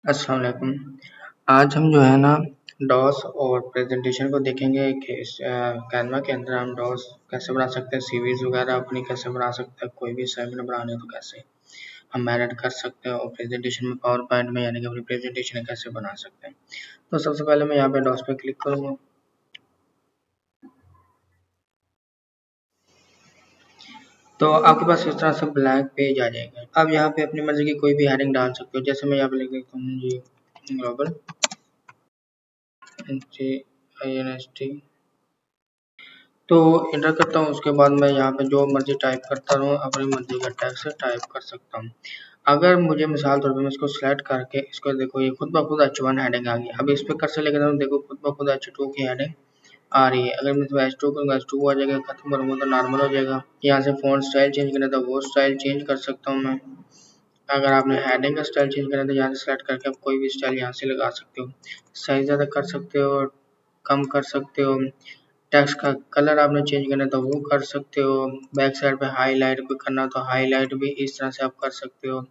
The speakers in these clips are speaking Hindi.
अस्सलाम वालेकुम। आज हम जो है ना डॉस और प्रेजेंटेशन को देखेंगे कि कैनवा के अंदर हम डॉस कैसे बना सकते हैं, सीवीज वगैरह अपनी कैसे बना सकते हैं, कोई भी सेमिनार बनाने तो कैसे हम मैनेज कर सकते हैं और प्रेजेंटेशन में पावर पॉइंट में यानी कि अपनी प्रेजेंटेशन कैसे बना सकते हैं। तो सबसे पहले मैं यहाँ पे डॉस पे क्लिक करूँगा। तो आपके पास इस तरह से ब्लैंक पेज आ जाएगा। अब यहाँ पे अपनी मर्जी की कोई भी हेडिंग डाल सकते हो, जैसे मैं यहाँ पे लिख देता हूँ जी ग्लोबल INST। तो इंटर करता हूँ, उसके बाद मैं यहाँ पे जो मर्जी टाइप करता रहूँ, अपनी मर्जी का टेक्स्ट टाइप कर सकता हूँ। अगर मुझे मिसाल तौर पे मैं इसको सिलेक्ट करके इसको देखो ये खुद ब खुद H1 हेडिंग आ गई। अब इस पे कर्सर लेकर जाऊँ, देखो खुद ब खुद H2 की हेडिंग आ रही है। अगर मैं इसमें H2 करूँगा H2 आ जाएगा, खत्म करूँगा तो नॉर्मल हो जाएगा। यहाँ से फॉन्ट स्टाइल चेंज करना तो वो स्टाइल चेंज कर सकता हूँ मैं। अगर आपने हेडिंग का स्टाइल चेंज करना है तो यहाँ से सेलेक्ट करके आप कोई भी स्टाइल यहाँ से लगा सकते हो। साइज ज़्यादा कर सकते हो, कम कर सकते हो। टेक्स्ट का कलर आपने चेंज करना है तो वो कर सकते हो। बैक साइड पे हाईलाइट भी करना हो तो हाईलाइट भी इस तरह से आप कर सकते हो।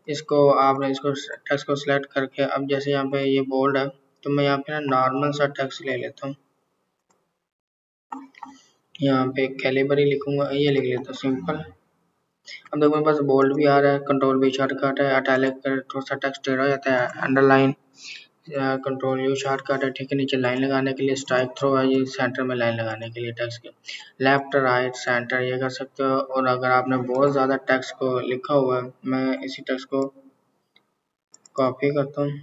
इसको आपने इसको टेक्स्ट को सिलेक्ट करके अब जैसे यहाँ पे ये बोल्ड है तो मैं यहाँ पे ना नॉर्मल सा टेक्स्ट ले लेता हूँ। यहाँ पे कैलिबरी लिखूंगा, ये लिख लेता हूँ सिंपल। अब देखो मेरे पास बोल्ड भी आ रहा है, कंट्रोल भी शॉर्टकट है, इटैलिक थोड़ा सा टेक्स्ट टेढ़ा हो जाता है, अंडरलाइन कंट्रोल यू शॉर्टकट है, ठीक है। नीचे लाइन लगाने के लिए स्ट्राइक थ्रो है, ये सेंटर में लाइन लगाने के लिए टेक्स्ट के। लेफ्ट राइट सेंटर ये कर सकते हो। और अगर आपने बहुत ज़्यादा टेक्स्ट को लिखा हुआ है, मैं इसी टेक्स्ट को कॉपी करता हूँ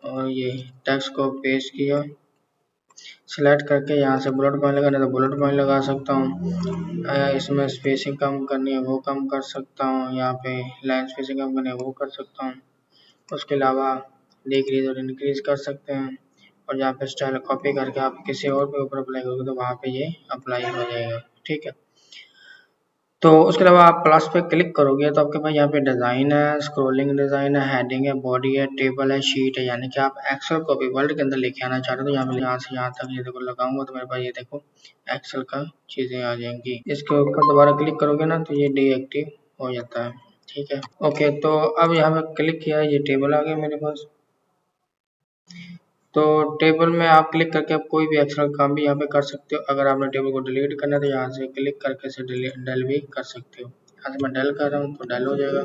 और ये टेक्स्ट को पेस्ट किया, सिलेक्ट करके यहाँ से बुलेट पॉइंट लगाना है तो बुलेट पॉइंट लगा सकता हूँ। इसमें स्पेसिंग कम करनी है वो कम कर सकता हूँ, यहाँ पे लाइन स्पेसिंग कम करनी है वो कर सकता हूँ। उसके अलावा डिक्रीज और इंक्रीज कर सकते हैं। और यहाँ पे स्टाइल कॉपी करके आप किसी और के ऊपर अप्लाई करोगे तो वहाँ पे ये अप्लाई हो जाएगा, ठीक है। तो उसके अलावा आप प्लस पे क्लिक करोगे तो आपके पास यहाँ पे डिज़ाइन है, स्क्रॉलिंग डिज़ाइन है, हेडिंग है, बॉडी है, टेबल है, शीट है। यानी कि आप एक्सेल को भी वर्ड के अंदर लेके आना चाहते हो तो यहाँ पे यहाँ से यहाँ तक ये देखो लगाऊंगा तो मेरे पास ये देखो एक्सेल का चीज़ें आ जाएंगी। इसके ऊपर दोबारा क्लिक करोगे ना तो ये डीएक्टिव हो जाता है, ठीक है। ओके, तो अब यहाँ पे क्लिक किया, ये टेबल आ गया मेरे पास। तो टेबल में आप क्लिक करके आप कोई भी एक्स्ट्रा काम भी यहाँ पे कर सकते हो। अगर आपने टेबल को डिलीट करना है तो यहाँ से क्लिक करके इसे डेल भी कर सकते हो। यहाँ से मैं डेल कर रहा हूँ तो डेल हो जाएगा।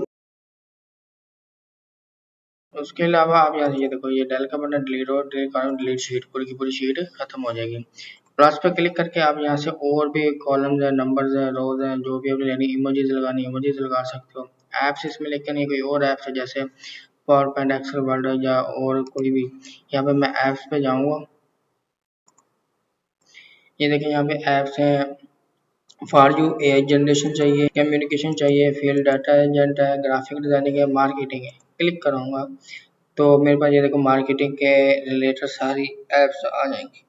उसके अलावा आप यहाँ से ये देखो ये डेल का बटन डिलीट हो, डिलीट कर डिलीट शीट, पूरी की पूरी शीट खत्म हो जाएगी। प्लस पे क्लिक करके आप यहाँ से और भी कॉलम्स है, नंबर्स है, रोज है, जो भी आपने यानी इमोजीज लगानी इमोजीज लगा सकते हो। एप्स इसमें लेके नहीं, कोई और ऐप्स है जैसे पावर पॉइंट, एक्सेल, वर्ड या और कोई भी। यहाँ पे मैं ऐप्स पे जाऊँगा, ये देखिए यहाँ पे ऐप्स हैं। फॉर यू एआई जनरेशन चाहिए, कम्युनिकेशन चाहिए, फील्ड डाटा एजेंट है, ग्राफिक डिजाइनिंग है, मार्केटिंग है। क्लिक करूँगा तो मेरे पास ये देखो मार्केटिंग के रिलेटेड सारी एप्स आ जाएंगी।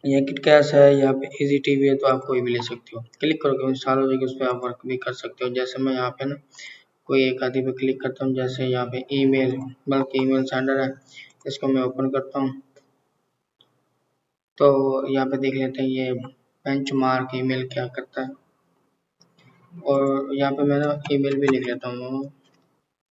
ये किटकैश है, यहाँ पे इजी टीवी है, तो आप कोई भी ले सकते हो। क्लिक करोगे इंस्टॉल हो जाएगी, उस पर आप वर्क भी कर सकते हो। जैसे मैं यहाँ पे ना कोई एक आदि पे क्लिक करता हूँ, जैसे यहाँ पे ईमेल, बल्कि ईमेल सेंडर है, इसको मैं ओपन करता हूँ। तो यहाँ पे देख लेते हैं ये बेंचमार्क ईमेल क्या करता है। और यहाँ पे मैं ना ईमेल भी लिख लेता हूँ।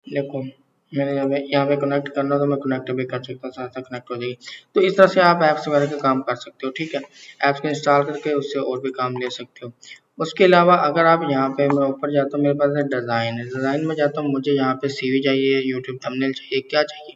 देखो मैंने यहाँ पे कनेक्ट करना तो मैं कनेक्ट भी कर सकता हूँ, साथ साथ कनेक्ट हो जाएगी। तो इस तरह से आप ऐप्स वगैरह का काम कर सकते हो, ठीक है। ऐप्स को इंस्टॉल करके उससे और भी काम ले सकते हो। उसके अलावा अगर आप यहाँ पे मैं ऊपर जाता हूँ, मेरे पास है डिज़ाइन है, डिज़ाइन में जाता हूँ, मुझे यहाँ पे सीवी चाहिए, यूट्यूब थंबनेल चाहिए, क्या चाहिए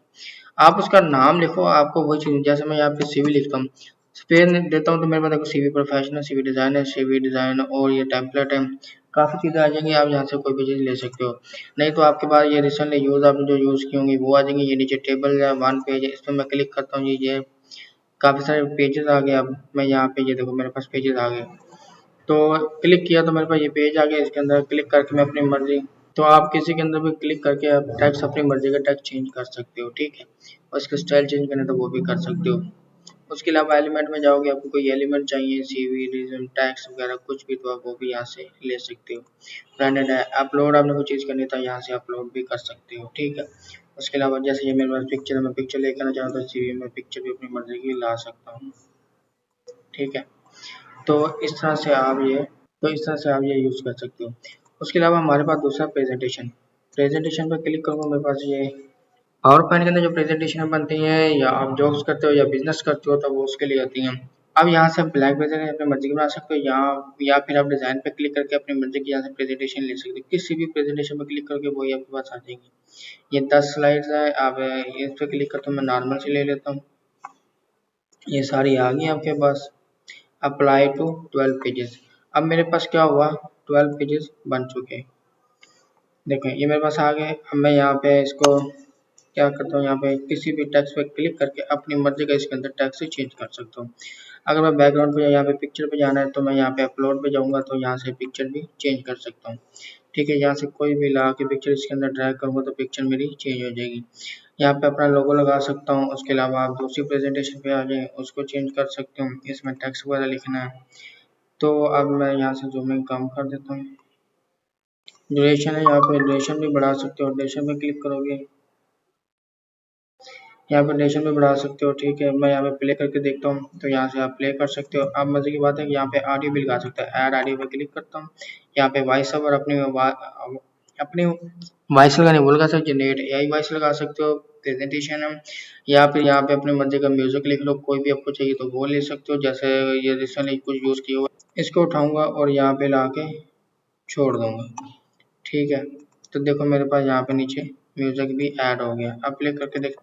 आप उसका नाम लिखो, आपको वही चाहिए। जैसे मैं यहाँ पे सीवी लिखता हूँ, स्पेस देता हूँ तो मेरे पास देखो सीवी प्रोफेशनल, सीवी डिज़ाइन है, सीवी डिज़ाइन और ये टेम्पलेट है, काफ़ी चीज़ें आ जाएंगी। आप यहाँ से कोई भी चीज़ ले सकते हो। नहीं तो आपके पास ये रिसेंटली यूज़ आपने जो यूज़ की होंगी वो आ जाएंगी। ये नीचे टेबल है, वन पेज है, इस पर मैं क्लिक करता हूँ, ये काफ़ी सारे पेजेस आ गए। अब मैं यहाँ पे ये देखो मेरे पास पेजेस आ गए, तो क्लिक किया तो मेरे पास ये पेज आ गया। इसके अंदर क्लिक करके मैं अपनी मर्जी, तो आप किसी के अंदर भी क्लिक करके आप टेक्स्ट अपनी मर्जी का टेक्स्ट चेंज कर सकते हो, ठीक है। और इसका स्टाइल चेंज करना तो वो भी कर सकते हो। उसके अलावा एलिमेंट में जाओगे, आपको कोई एलिमेंट चाहिए, सीवी रीजन टैक्स वगैरह कुछ भी, तो आप वो भी यहाँ से ले सकते हो। ब्रांडेड है, अपलोड आपने कोई चीज़ करनी था यहाँ से अपलोड भी कर सकते हो, ठीक है। उसके अलावा जैसे ये मेरे पास पिक्चर है, मैं पिक्चर लेकर आना चाहता हूँ सीवी में, पिक्चर भी अपनी मर्जी की ला सकता हूँ, ठीक है। तो इस तरह से आप ये यूज़ कर सकते हो। उसके अलावा हमारे पास दूसरा प्रेजेंटेशन, प्रेजेंटेशन पर क्लिक करूँगा, मेरे पास ये पावर पॉइंट के अंदर जो प्रेजेंटेशन बनती है या आप जॉब्स करते हो या बिजनेस करते हो तो वो उसके लिए होती हैं। अब यहाँ से आप ब्लैक प्रेजेंटेशन अपनी मर्जी की बना सकते हो, यहाँ या फिर आप डिज़ाइन पे क्लिक करके अपनी मर्जी की यहाँ से प्रेजेंटेशन ले सकते हो, किसी भी प्रेजेंटेशन पर क्लिक करके वही आपके पास आ जाएगी। ये 10 स्लाइड्स है, आप इस पर क्लिक करते हो, मैं नॉर्मल से ले लेता हूँ, ये सारी आ गई आपके पास। अप्लाई टू 12 पेजेस, अब मेरे पास क्या हुआ, 12 पेजेस बन चुके हैं। देखें ये मेरे पास आ गए। अब मैं यहाँ पे इसको क्या करता हूँ, यहाँ पे किसी भी टेक्स्ट पे क्लिक करके अपनी मर्जी का इसके अंदर टेक्स्ट चेंज कर सकता हूँ। अगर मैं बैकग्राउंड पे यहाँ पे पिक्चर पे जाना है तो मैं यहाँ पे अपलोड पे जाऊँगा तो यहाँ से पिक्चर भी चेंज कर सकता हूँ। ठीक है, यहाँ से कोई भी ला के पिक्चर इसके अंदर ड्रैग करूँगा तो पिक्चर मेरी चेंज हो जाएगी। यहाँ पे अपना लोगो लगा सकता हूँ। उसके अलावा आप दूसरी प्रेजेंटेशन पे आ जाए, उसको चेंज कर सकते हूँ, इसमें टेक्स्ट वगैरह लिखना है। तो अब मैं यहाँ से जूमिंग कम कर देता हूँ। ड्यूरेशन है, यहाँ पे ड्यूरेशन भी बढ़ा सकते हो, ड्यूरेशन पे क्लिक करोगे, यहाँ पे ड्यूरेशन भी बढ़ा सकते हो। ठीक है, मैं यहाँ पे प्ले करके देखता हूँ तो यहाँ से आप प्ले कर सकते हो। अब मजे की बात है कि यहाँ पे ऑडियो भी लगा सकते हो, ऐड ऑडियो पे क्लिक करता हूँ, यहाँ पे वॉइस ओवर अपनी वॉइस लगाने वो लगा सकते हो, जनरेट एआई वॉइस लगा सकते हो, प्रेजेंटेशन है, या फिर यहाँ पे अपने मर्जी का म्यूजिक लिख लो, कोई भी आपको चाहिए तो वो ले सकते हो। जैसे ये रिसेंटली कुछ यूज किया हुआ, इसको उठाऊंगा और यहाँ पे ला के छोड़ दूंगा। ठीक है, तो देखो मेरे पास यहाँ पे नीचे म्यूजिक भी ऐड हो गया। अब प्ले करके देख,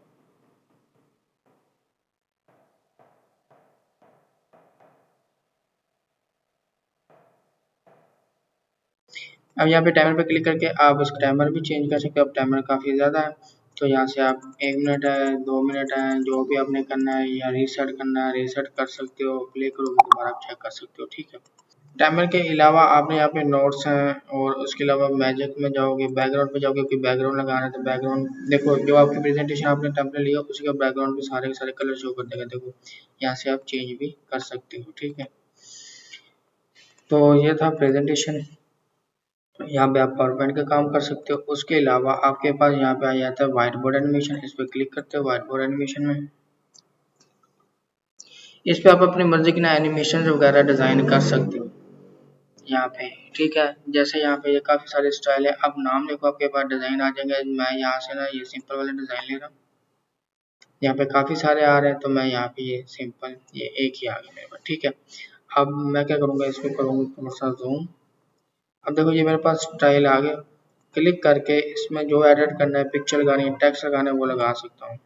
अब यहाँ पे टाइमर पे क्लिक करके आप उसका टाइमर भी चेंज कर सकते हो। अब टाइमर काफ़ी ज़्यादा है तो यहाँ से आप 1 मिनट है, 2 मिनट है, जो भी आपने करना है, या रीसेट करना है रीसेट कर सकते हो, प्ले करोगे दोबारा आप चेक कर सकते हो। ठीक है, टाइमर के अलावा आपने यहाँ पे नोट्स हैं, और उसके अलावा मैजिक में जाओगे, बैकग्राउंड पे जाओगे कि बैकग्राउंड लगाना है तो बैकग्राउंड देखो, जो आपकी प्रेजेंटेशन आपने टेम्पलेट लिया उसी का बैकग्राउंड भी सारे के सारे कलर शो कर देगा। देखो यहाँ से आप चेंज भी कर सकते हो। ठीक है, तो ये था प्रेजेंटेशन, यहाँ पे आप पावर पॉइंट का काम कर सकते हो। उसके अलावा आपके पास यहाँ पे आ जाता है व्हाइट बोर्ड एनिमेशन, इस पर क्लिक करते हो। व्हाइट बोर्ड एनिमेशन में इस पे आप अपनी मर्जी की ना एनिमेशन वगैरह डिजाइन कर सकते हो यहाँ पे। ठीक है, जैसे यहाँ पे ये काफी सारे स्टाइल है, अब नाम लिखो आपके पास डिजाइन आ जाएंगे। मैं यहाँ से ना ये सिंपल वाले डिजाइन ले रहा हूँ, यहाँ पे काफी सारे आ रहे हैं तो मैं यहाँ पे ये सिंपल ये एक ही आ गया मेरे पास। ठीक है, अब मैं क्या करूँगा, इसको करूँगा थोड़ा सा जूम। अब देखो ये मेरे पास स्टाइल आ गया, क्लिक करके इसमें जो एडिट करना है, पिक्चर लगानी है, टेक्स्ट लगाना है, वो लगा सकता हूँ।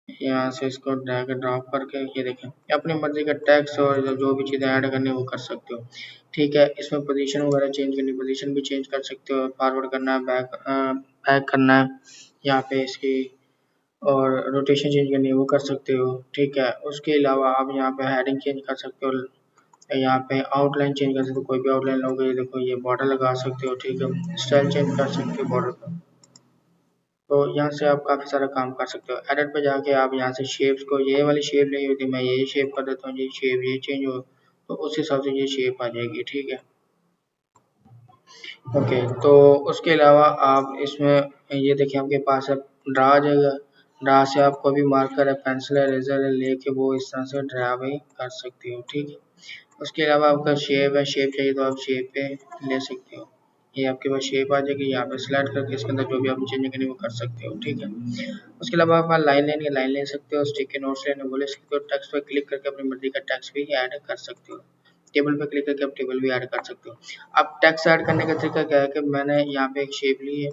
यहाँ से इसको ड्रैग ड्रॉप करके ये देखें अपनी मर्जी का टेक्स्ट और जो भी चीज़ें ऐड करनी है वो कर सकते हो। ठीक है, इसमें पोजीशन वगैरह चेंज करनी, पोजीशन भी चेंज कर सकते हो, फॉरवर्ड करना है, बैक करना है, यहाँ पे इसकी और रोटेशन चेंज करनी है वो कर सकते हो। ठीक है, उसके अलावा आप यहाँ पे हेडिंग चेंज कर सकते हो, यहाँ पे आउटलाइन चेंज कर सकते हो, कोई भी आउटलाइन लोगे, ये देखो ये बॉर्डर लगा सकते हो। ठीक है, स्टाइल चेंज कर सकते हो बॉर्डर का, तो यहाँ से आप काफ़ी सारा काम कर सकते हो। एडिट पे जाके आप यहाँ से शेप्स को, ये वाली शेप नहीं होती, मैं ये शेप कर देता हूँ, ये शेप ये चेंज हो तो उस हिसाब से ये शेप आ जाएगी। ठीक है, ओके, तो उसके अलावा आप इसमें ये देखिए आपके पास है ड्रा आ जाएगा, ड्रा से आप कोई भी मार्कर है, पेंसिल है, रेजर है, लेके वो इस तरह से ड्रा भी कर सकते हो। ठीक है, उसके अलावा आपका शेप है, शेप चाहिए तो आप शेप पे ले सकते हो, ये आपके पास शेप आ जाएगी, यहाँ पे सिलेक्ट करके इसके अंदर जो भी आप चेंज करनी वो कर सकते हो। ठीक है, उसके अलावा आप लाइन लेनी है लाइन ले सकते हो, स्टिकी नोट्स लेने वो ले सकते हो, टेक्स्ट पे क्लिक करके अपनी मर्जी का टेक्स्ट भी ऐड कर सकते हो, टेबल पे क्लिक करके आप टेबल भी ऐड कर सकते हो। अब टेक्स्ट ऐड करने का तरीका क्या है कि मैंने यहाँ पे एक शेप ली है,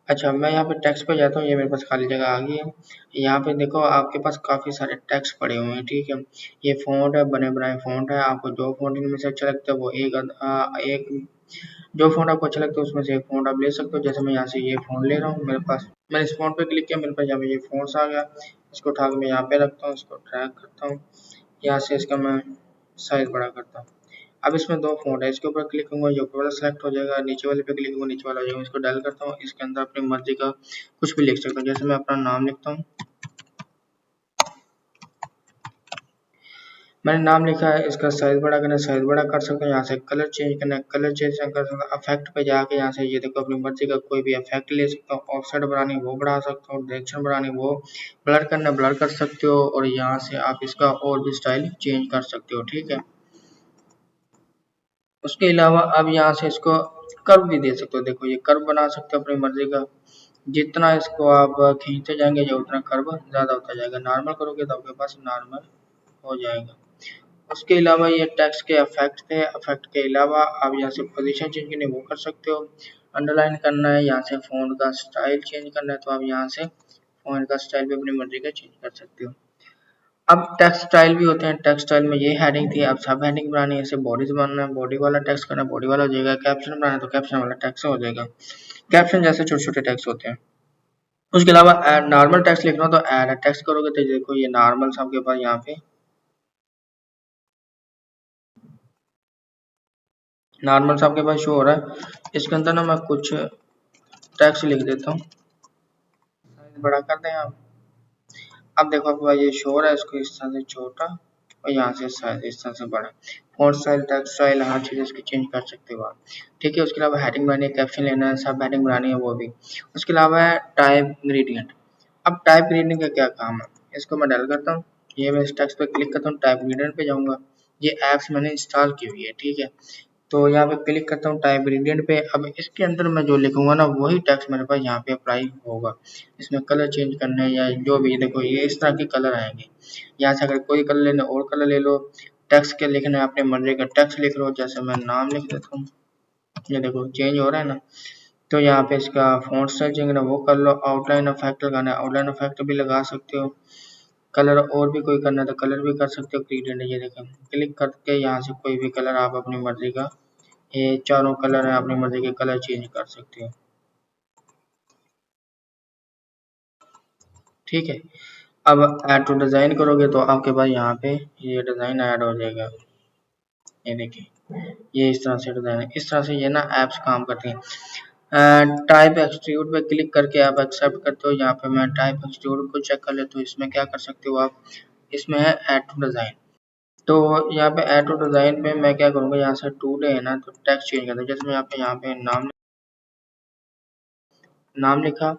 अच्छा मैं यहाँ पे टेक्स्ट पे जाता हूँ, ये मेरे पास खाली जगह आ गई है। यहाँ पे देखो आपके पास काफ़ी सारे टेक्स्ट पड़े हुए हैं। ठीक है, ये फ़ॉन्ट है, बने बनाए फ़ॉन्ट है, आपको जो फ़ॉन्ट इनमें से अच्छा लगता है वो एक जो फ़ॉन्ट आपको अच्छा लगता है उसमें से एक फ़ॉन्ट आप ले सकते हो। जैसे मैं यहाँ से ये फ़ॉन्ट ले रहा हूँ, मेरे पास मैंने इस फ़ॉन्ट पे क्लिक किया, मेरे पास यहाँ पे ये फ़ॉन्ट्स आ गया, इसको उठा के मैं यहाँ पे रखता हूँ, इसको ड्रैग करता हूँ, यहाँ से इसका मैं साइज़ बड़ा करता हूँ। अब इसमें दो फ़ॉन्ट है, इसके ऊपर क्लिक करूँगा ये ऊपर वाला सेलेक्ट हो जाएगा, नीचे वाले पे क्लिक करूँगा नीचे वाला हो जाएगा, इसको डायल करता हूँ, इसके अंदर अपनी मर्जी का कुछ भी लिख सकता हूँ। जैसे मैं अपना नाम लिखता हूँ, मैंने नाम लिखा है, इसका साइज बड़ा करना है साइज बड़ा कर सकते हैं, यहाँ से कलर चेंज करना है कलर चेंज कर सकते हैं, इफेक्ट पे जाके यहाँ से ये देखो अपनी मर्जी का कोई भी इफेक्ट ले सकता हूँ, ऑफसेट बढ़ानी वो बढ़ा सकता हूँ, डायरेक्शन बढ़ानी वो ब्लर करना ब्लर कर सकते हो, और यहाँ से आप इसका और भी स्टाइल चेंज कर सकते हो। ठीक है, उसके अलावा अब यहाँ से इसको कर्व भी दे सकते हो। देखो ये कर्व बना सकते हो अपनी मर्जी का, जितना इसको आप खींचते जाएंगे जो उतना कर्व ज़्यादा होता जाएगा। नॉर्मल करोगे तो आपके पास नॉर्मल हो जाएगा। उसके अलावा ये टेक्स्ट के इफेक्ट थे। इफेक्ट के अलावा आप यहाँ से पोजीशन चेंज करनी वो कर सकते हो। अंडरलाइन करना है, यहाँ से फ़ॉन्ट का स्टाइल चेंज करना है तो आप यहाँ से फ़ॉन्ट का स्टाइल भी अपनी मर्जी का चेंज कर सकते हो। अब टेक्स्ट स्टाइल भी होते हैं। टेक्स्ट स्टाइल में ये हेडिंग थी, अब सब हेडिंग बनानी है। जैसे बॉडीज बनाना है, बॉडी वाला टेक्स्ट करना है, बॉडी वाला हो जाएगा। कैप्शन बनाना है तो कैप्शन वाला टेक्स्ट हो जाएगा। कैप्शन जैसे छोटे छोटे टेक्स्ट होते हैं। उसके अलावा नॉर्मल टेक्स्ट लिखना हो तो ऐड टेक्स्ट करोगे तो देखो ये नॉर्मल सबके पास यहाँ पे नॉर्मल सबके पास शो हो रहा है। इसके अंदर ना मैं कुछ टेक्स्ट लिख देता हूँ, बड़ा कर दें आप। अब देखो आपके पास ये शो हो रहा है, इसको इस तरह से छोटा और यहाँ से साइज इस तरह से बड़ा। फॉन्ट स्टाइल, टेक्स्ट स्टाइल, हर चीज़ इसकी चेंज कर सकते हो आप। ठीक है, उसके अलावा हेडिंग बनानी है, कैप्शन लेना है, सब हेडिंग बनानी है वो भी। उसके अलावा है टाइप ग्रेडियंट। अब टाइप ग्रेडियंट का क्या काम है, इसको मैं डल करता हूँ। ये मैं इस टेक्स्ट पे क्लिक करता हूँ, टाइप ग्रेडियंट पे जाऊँगा। ये ऐप्स मैंने इंस्टॉल की हुई है, ठीक है। तो यहाँ पे क्लिक करता हूँ टाइप ग्रेडियंट पे। अब इसके अंदर मैं जो लिखूंगा ना वही टेक्स्ट मेरे पास यहाँ पे अप्लाई होगा। इसमें कलर चेंज करने या जो भी, देखो ये इस तरह के कलर आएंगे। यहाँ से अगर कोई कलर लेना और कलर ले लो। टेक्स्ट के लिखना है अपने मर्जी का टेक्स्ट लिख लो, जैसे मैं नाम लिख देता हूँ। ये देखो चेंज हो रहा है ना। तो यहाँ पे इसका फॉन्ट स्टाइल चेंज करना वो कर लो। आउटलाइन इफेक्ट लगाना है, आउटलाइन इफेक्ट भी लगा सकते हो। कलर और भी कोई करना है तो कलर भी कर सकते हो। ग्रेडियंट ये देखें, क्लिक करके यहाँ से कोई भी कलर आप अपनी मर्जी का, ये चारों कलर है अपनी मर्जी के कलर चेंज कर सकते हो। ठीक है, अब ऐड टू डिजाइन करोगे तो आपके पास यहाँ पे ये डिजाइन ऐड हो जाएगा। ये देखिए ये इस तरह से डिजाइन है। इस तरह से ये ना एप्स काम करती हैं। टाइप एक्सट्रूड पे क्लिक करके आप एक्सेप्ट करते हो। यहाँ पे मैं टाइप एक्सट्रूड को चेक कर लेता हूँ। इसमें क्या कर सकते हो आप, इसमें है ऐड टू डिजाइन। तो यहाँ पे ऐड टू डिजाइन पे मैं क्या करूँगा, यहाँ से टूडे है ना तो टेक्स्ट चेंज कर दूँ। जैसे मैं यहाँ पे नाम लिखा,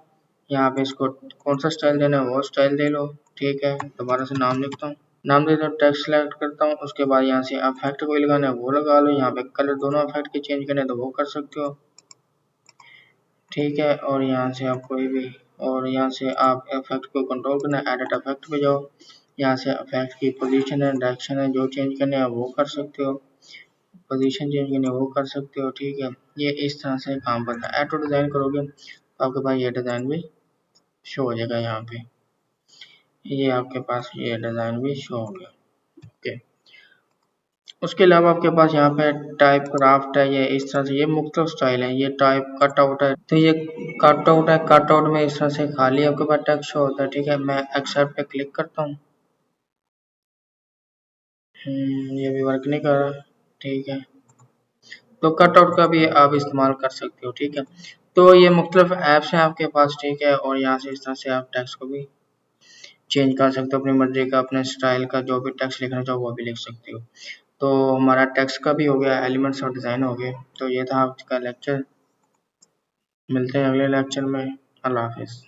यहाँ पे इसको कौन सा स्टाइल देना है वो स्टाइल दे लो। ठीक है, दोबारा से नाम लिखता हूँ, नाम दे दो, टेक्स्ट सेलेक्ट करता हूँ। उसके बाद यहाँ से इफेक्ट कोई लगाना है वो लगा लो। यहाँ पे कलर दोनों इफेक्ट के चेंज करने तो वो कर सकते हो। ठीक है, और यहाँ से आप कोई भी, और यहाँ से आप इफेक्ट को कंट्रोल करना है, एडिट इफेक्ट पे जाओ। यहाँ से इफेक्ट की पोजीशन है, डायरेक्शन है, जो चेंज करने हैं वो कर सकते हो। पोजीशन चेंज करनी है वो कर सकते हो। ठीक है, ये इस तरह से काम करता है। ऑटो डिजाइन करोगे तो आपके पास ये डिजाइन भी शो हो जाएगा। यहाँ पे ये आपके पास ये डिजाइन भी शो हो गया। ओके, उसके अलावा आपके पास यहाँ पे टाइप क्राफ्ट है। ये इस तरह से ये मुख्तलिफ स्टाइल है। ये टाइप कट आउट है, तो ये कट आउट है। कट आउट में इस तरह से खाली आपके पास टेक्स्ट शो होता है। ठीक है, मैं एक्सेप्ट पे क्लिक करता हूँ। ये भी वर्क नहीं कर रहा। ठीक है, तो कट आउट का भी आप इस्तेमाल कर सकते हो। ठीक है, तो ये मुख्तलिफ ऐप्स हैं आपके पास। ठीक है, और यहाँ से इस तरह से आप टेक्स्ट को भी चेंज कर सकते हो अपनी मर्जी का, अपने स्टाइल का जो भी टेक्स्ट लिखना चाहो वो भी लिख सकते हो। तो हमारा टेक्स्ट का भी हो गया, एलिमेंट्स और डिज़ाइन हो गए। तो ये था आज का लेक्चर। मिलते हैं अगले लेक्चर में। अल्लाह हाफिज़।